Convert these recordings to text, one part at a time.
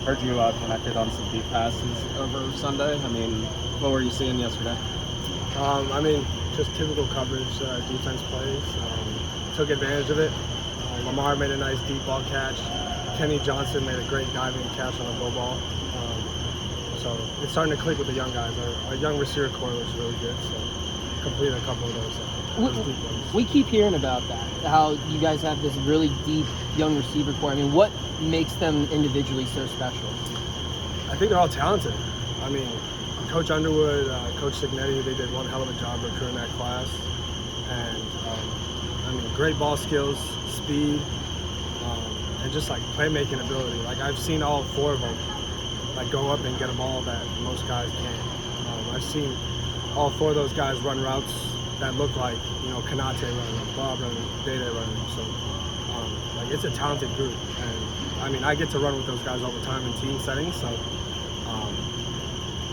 Heard you connected on some deep passes over Sunday. I mean, what were you seeing yesterday? Just typical coverage, defense plays. Took advantage of it. Lamar made a nice deep ball catch. Kenny Johnson made a great diving catch on a go ball. So it's starting to click with the young guys. Our young receiver core looks really good. So completed a couple of those deep ones. We keep hearing about that, how you guys have this really deep young receiver core. I mean, what makes them individually so special? I think they're all talented. I mean, Coach Underwood, Coach Signetti, they did one hell of a job recruiting that class. And great ball skills, speed, and just like playmaking ability. Like I've seen all four of them like go up and get a ball that most guys can't. I've seen all four of those guys run routes that look like, Kanate running, Bob running, Dede running. So it's a talented group. And I get to run with those guys all the time in team settings. So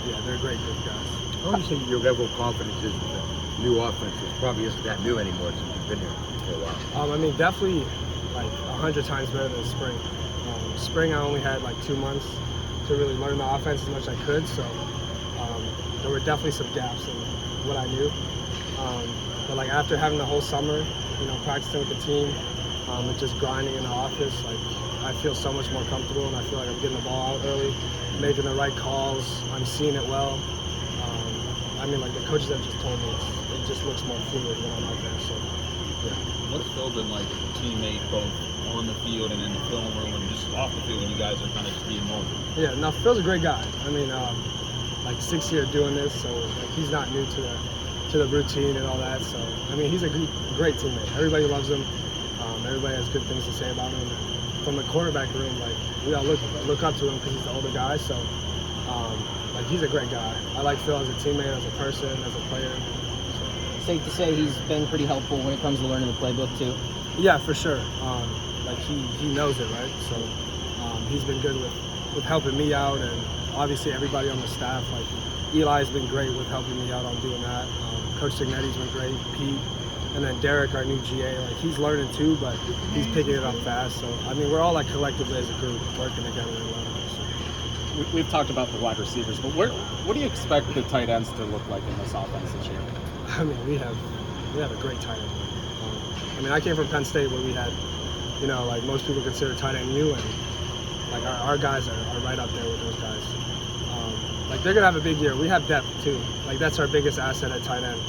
yeah, they're a great group of guys. How would you say your level of confidence is with the new offense? It probably isn't that new anymore since you've been here for a while. Definitely like 100 times better than spring. Spring I only had like 2 months to really learn the offense as much as I could, so there were definitely some gaps in what I knew. But like after having the whole summer, practicing with the team, and just grinding in the office, like I feel so much more comfortable, and I feel like I'm getting the ball out early, making the right calls. I'm seeing it well. Like the coaches have just told me it just looks more fluid when I'm out there. So yeah. What's Phil been like as a teammate, both on the field and in the film room, and just off the field when you guys are kind of just being normal? Yeah, no, Phil's a great guy. 6 years doing this, so like he's not new to the routine and all that. So he's a great teammate. Everybody loves him. Everybody has good things to say about him. And from the quarterback room, like we all look up to him because he's the older guy. So he's a great guy. I like Phil as a teammate, as a person, as a player. So. Safe to say he's been pretty helpful when it comes to learning the playbook too. Yeah, for sure. He knows it, right? So he's been good with helping me out, and obviously everybody on the staff. Like Eli's been great with helping me out on doing that. Coach Signetti's been great. Pete, and then Derek, our new GA. Like he's learning too, but he's picking it up fast. So we're all like collectively as a group working together and learning. We've talked about the wide receivers, but what do you expect the tight ends to look like in this offense this year? We have a great tight end. I came from Penn State where we had, like most people consider tight end U, and like our guys are right up there with those guys. They're gonna have a big year. We have depth too. Like that's our biggest asset at tight end.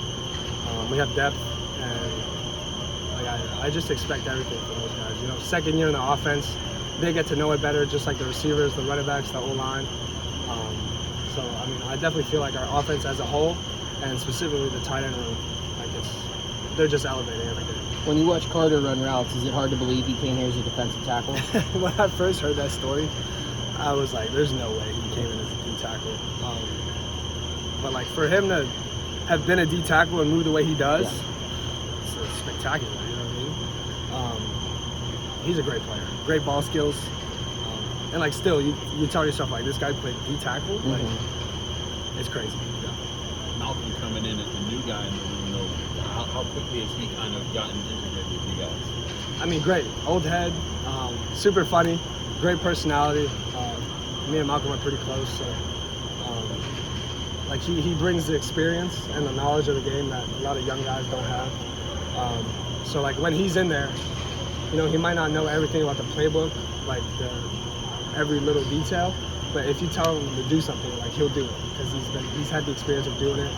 We have depth, and I just expect everything from those guys. Second year in the offense, they get to know it better, just like the receivers, the running backs, the O-line. I definitely feel like our offense as a whole, and specifically the tight end room, they're just elevating every day. When you watch Carter run routes, is it hard to believe he came here as a defensive tackle? When I first heard that story, I was like, there's no way he came in as a D tackle. But for him to have been a D tackle and move the way he does, it's spectacular, you know what I mean? He's a great player, great ball skills. And still, you tell yourself, this guy played D tackle? It's crazy. Yeah. Malcolm coming in as the new guy in the room, though, how quickly has he kind of gotten integrated with you guys? Great. Old head, super funny, great personality. Me and Malcolm are pretty close, so he brings the experience and the knowledge of the game that a lot of young guys don't have. So when he's in there, he might not know everything about the playbook, every little detail, but if you tell him to do something, he'll do it because he's had the experience of doing it.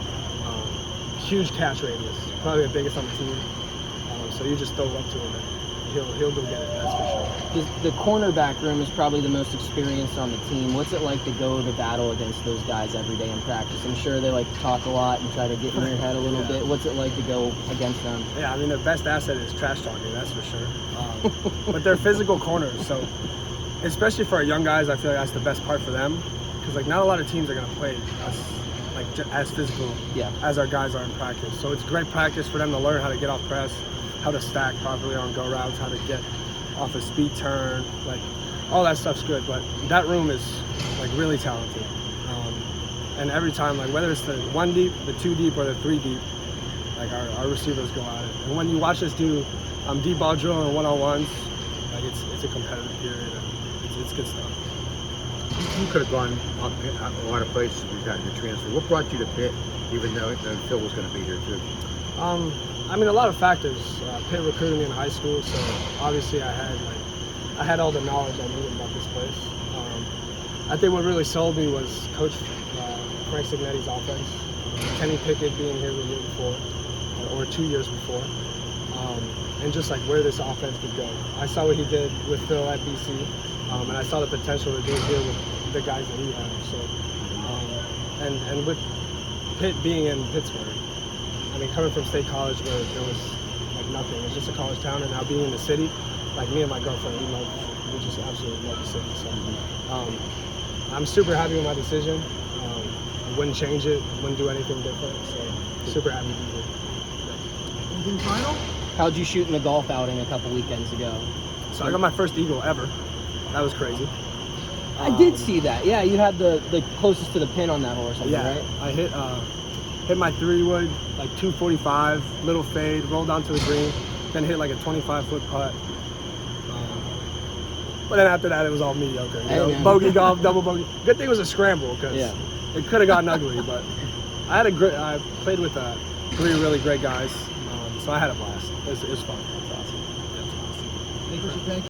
Huge catch radius, probably the biggest on the team. So you just throw it up to him and he'll go get it, that's for sure. The cornerback room is probably the most experienced on the team. What's it like to go to battle against those guys every day in practice? I'm sure they like to talk a lot and try to get in your head a little bit. What's it like to go against them? Yeah, their best asset is trash talking, that's for sure. But they're physical corners, so especially for our young guys, I feel like that's the best part for them, because not a lot of teams are going to play us as physical as our guys are in practice. So it's great practice for them to learn how to get off press, how to stack properly on go routes, how to get off a speed turn, all that stuff's good. But that room is really talented, and every time, whether it's the 1 deep, the 2 deep, or the 3 deep, our receivers go at it. And when you watch us do deep ball drill and one-on-ones, it's a competitive period. It's good stuff. You could have gone a lot of places regarding your transfer. What brought you to Pitt, even though Phil was going to be here too? I mean, a lot of factors. Pitt recruited me in high school, so obviously I had all the knowledge I needed about this place. I think what really sold me was Coach Frank Signetti's offense. Kenny Pickett being here the year before, or 2 years before, and just like where this offense could go. I saw what he did with Phil at BC, and I saw the potential to do it here with the guys that he had. So, and with Pitt being in Pittsburgh, I mean, coming from State College where there was like nothing, it was just a college town, and now being in the city, like me and my girlfriend, we just absolutely love the city. So, I'm super happy with my decision. I wouldn't change it, wouldn't do anything different. So, super happy to be here. Anything final? How'd you shoot in the golf outing a couple weekends ago? So I got my first eagle ever. That was crazy. I did see that. Yeah, you had the closest to the pin on that horse, I think, Yeah, right? I hit my 3-wood, like 245, little fade, rolled onto the green, then hit like a 25-foot putt. But then after that, it was all mediocre. You know? man. Bogey golf, double bogey. Good thing it was a scramble because Yeah. it could have gotten ugly. But I played with 3 really great guys, so I had a blast. It was fun. Thank you.